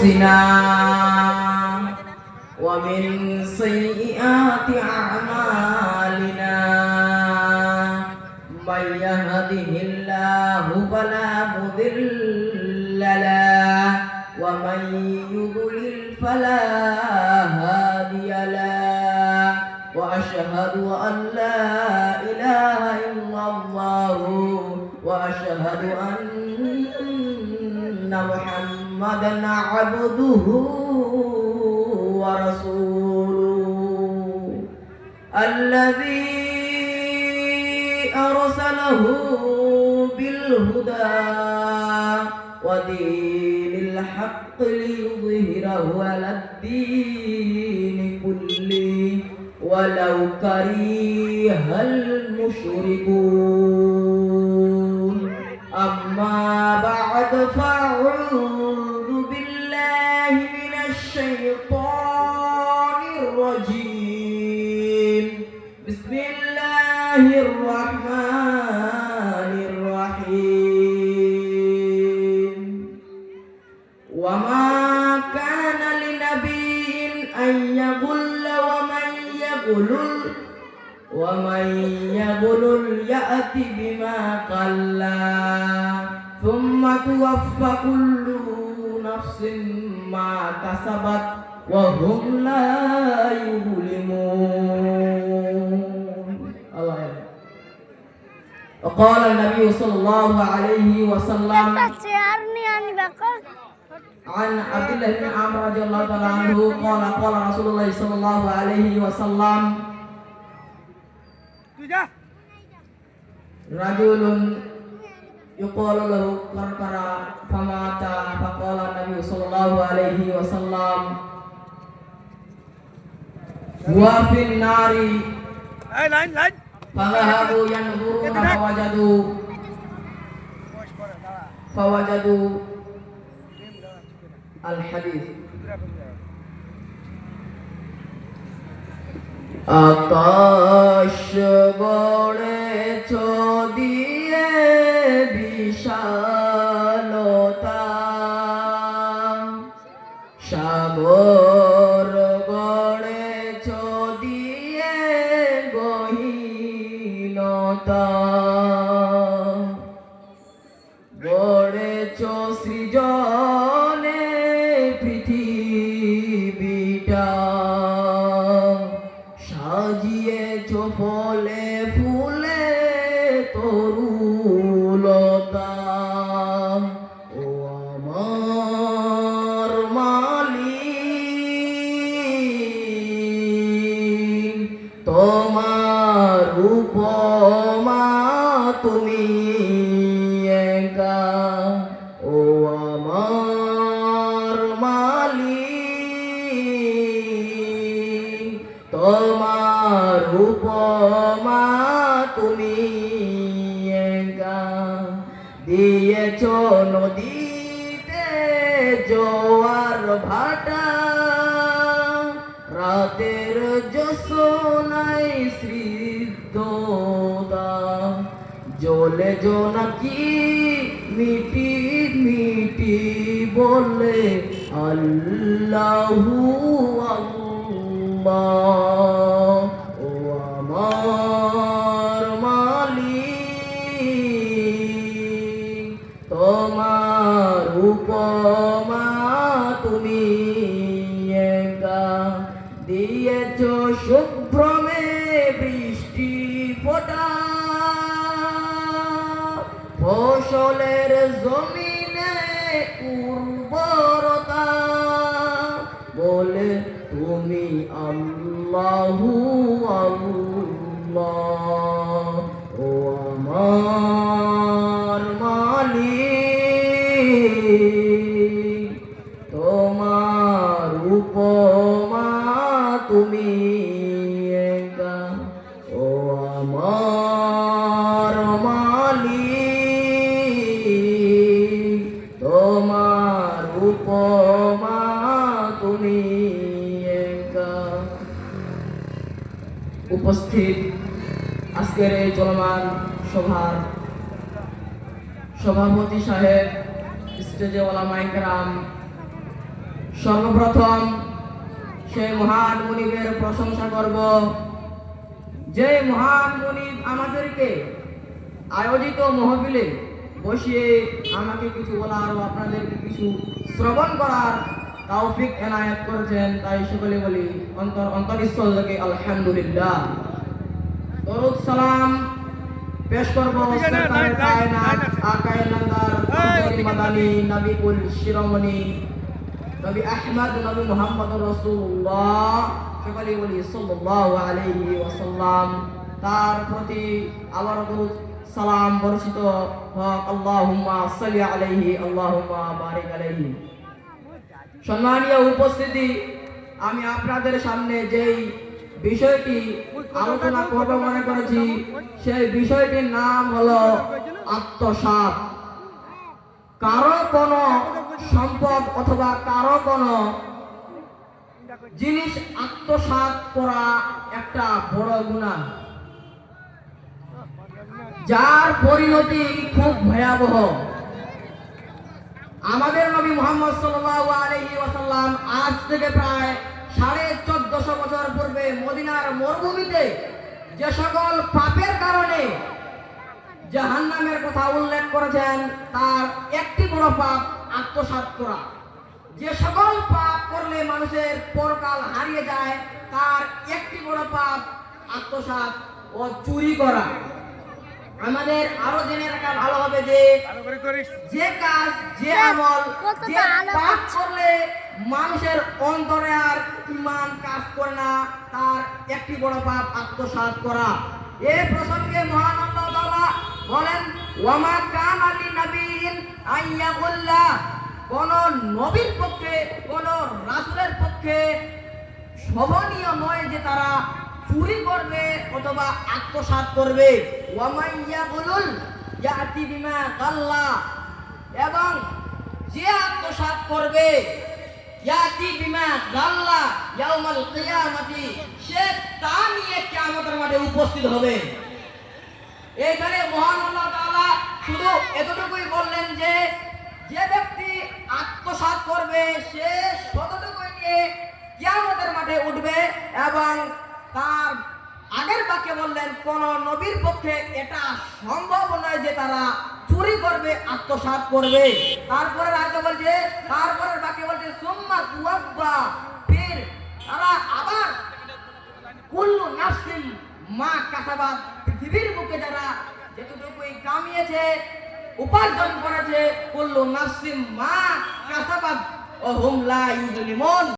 أنفسنا ومن سيئات أعمالنا من يهده الله فلا مضل له ومن يضلل فلا هادي له وأشهد أن لا إله إلا الله وأشهد أن محمدا عبده ورسوله الذي أرسله بالهدى ودين الحق ليظهره على الدين كله ولو كره المشركون أما بعد فأعوذ بالله من الشيطان الرجيم بسم الله الرحمن الرحيم وما كان لنبي أن يغل ومن يغل يأت بما قل ثم توفى كل نفس ما كسبت وهم لا يظلمون. وقال النبي صلى الله عليه وسلم عن عبد الله بن عمرو رضي الله تعالى عنه قال رسول الله صلى الله عليه وسلم رجل يقال له كركرة فمات فقال النبي صلى الله عليه وسلم هو في النار فذهبوا ينظرون فوجدوا الحديث আকাশ গড়েছ দিয়ে বিশালতা সাগর গড়েছ দিয়ে গহীনতা গড়েছ সৃজনে পৃথিবীটা সাজিয়েছ ফলে ফুলে তরুলতা ও আমার মালিক তোমার উপমা তুমি একা ও আমার মালিক তোমার উপমা তুমি একা দিয়েছ নদীতে জোয়ার ভাটা রাতের জোছনায় স্নিগ্ধতা জ্বলে জোনাকি মিটি মিটি বলে আল্লাহু আল্লাহ ও আমার মালিক তোমার উপমা তুমি একা দিয়েছ শুভ্রমে বৃষ্টি ফোটা ফসলের জমিনে উর্বরতা বলে তুমি আল্লাহু আল্লাহ ও আমার মালিক তোমার উপমা তুমি একা ও আমার মালিক তোমার উপমা তুমি একা। উপস্থিত আজকের এই চলমান সভার সভাপতি সাহেব, স্টেজে ওলামায়ে কেরাম, সর্বপ্রথম সেই মহান মুনিবের প্রশংসা করব, যে মহান মুনিব আমাদেরকে আয়োজিত মহফিলে বসিয়ে আমাকে কিছু বলার ও আপনাদেরকে কিছু শ্রবণ করার তৌফিক এনায়েত করেছেন। তাই সকলে বলি অন্তরস্থল থেকে আলহামদুলিল্লাহ। দরুদ সালাম পেশ করব সরকারে কায়নাত আকায়ে নাদার মাদানী নবী কুল শিরোমণি নবী আহমদ নবী মুহাম্মদুর রাসূলুল্লাহ সকলে বলি সাল্লাল্লাহু আলাইহি ওয়াসাল্লাম। তার প্রতি আবার দরুদ সালাম বর্ষিত হোক। আল্লাহুম্মা সাল্লি আলাইহি আল্লাহুম্মা বারিক আলাইহি। সম্মানীয় উপস্থিতি, আমি আপনাদের সামনে যেই বিষয়টি আলোচনা করব মনে করেছি, সেই বিষয়টির নাম হলো আত্মসাৎ। কারো কোনো সম্পদ অথবা কারো কোনো জিনিস আত্মসাৎ করা একটা বড় গুনাহ, যার পরিণতি খুব ভয়াবহ। আমাদের নবী মুহাম্মদ সাল্লাল্লাহু আলাইহি ওয়াসাল্লাম আজ থেকে প্রায় 1450 বছর পূর্বে মদিনার মরুভূমিতে যে সকল পাপের কারণে জাহান্নামের কথা উল্লেখ করেছেন, তার একটি বড় পাপ আত্মসাৎ করা। যে সকল পাপ করলে মানুষের পরকাল হারিয়ে যায়, তার একটি বড় পাপ আত্মসাৎ ও চুরি করা। আমাদের আরো জেনে রাখা ভালো হবে যে কাজ, যে আমল, যে পাপ করলে মানুষের অন্তরে আর ঈমান কাজ করে না, তার একটি বড় পাপ আত্মসাৎ করা। এই প্রসঙ্গে মহান আল্লাহ তাআলা বলেন, ওয়ামা কানা লিনাবিয়্যিন আইয়াগুল্লা, কোন নবীর পক্ষে, কোন রাসূলের পক্ষে শোভনীয় নয় যে তারা চুরি করবে অথবা আত্মসাৎ করবে। ওয়ামাইয়াগুলুল ইয়াতি বিমা গাল্লা, এবং যে আত্মসাৎ করবে ইয়াতি বিমা গাল্লা ইয়াউমাল কিয়ামতি, সে তা নিয়ে কিয়ামতের মাঠে উপস্থিত হবে। এখানে মহান আল্লাহ তাআলা শুধু এতটুকুই বললেন যে যে ব্যক্তি আত্মসাৎ করবে সে ততটুকুই নিয়ে কিয়ামতের মাঠে উঠবে, এবং তার আগের বাক্যে বললেন কোন নবীর পক্ষে এটা সম্ভব নয় যে তারা চুরি করবে, আত্মসাৎ করবে। তারপরে আগে বলছে, তারপরের বাক্যে বলছে সুম্মা তুওয়াফা, ফির তারা আবার কুল্লু নাফসিন মা কাসাবাত, পৃথিবীর বুকে যারা যেটুকুই কামিয়েছে, উপার্জন করেছে, কুল্লু নাফসিন মা কাসাবাত ওয়া হুম লা ইউজলিমুন।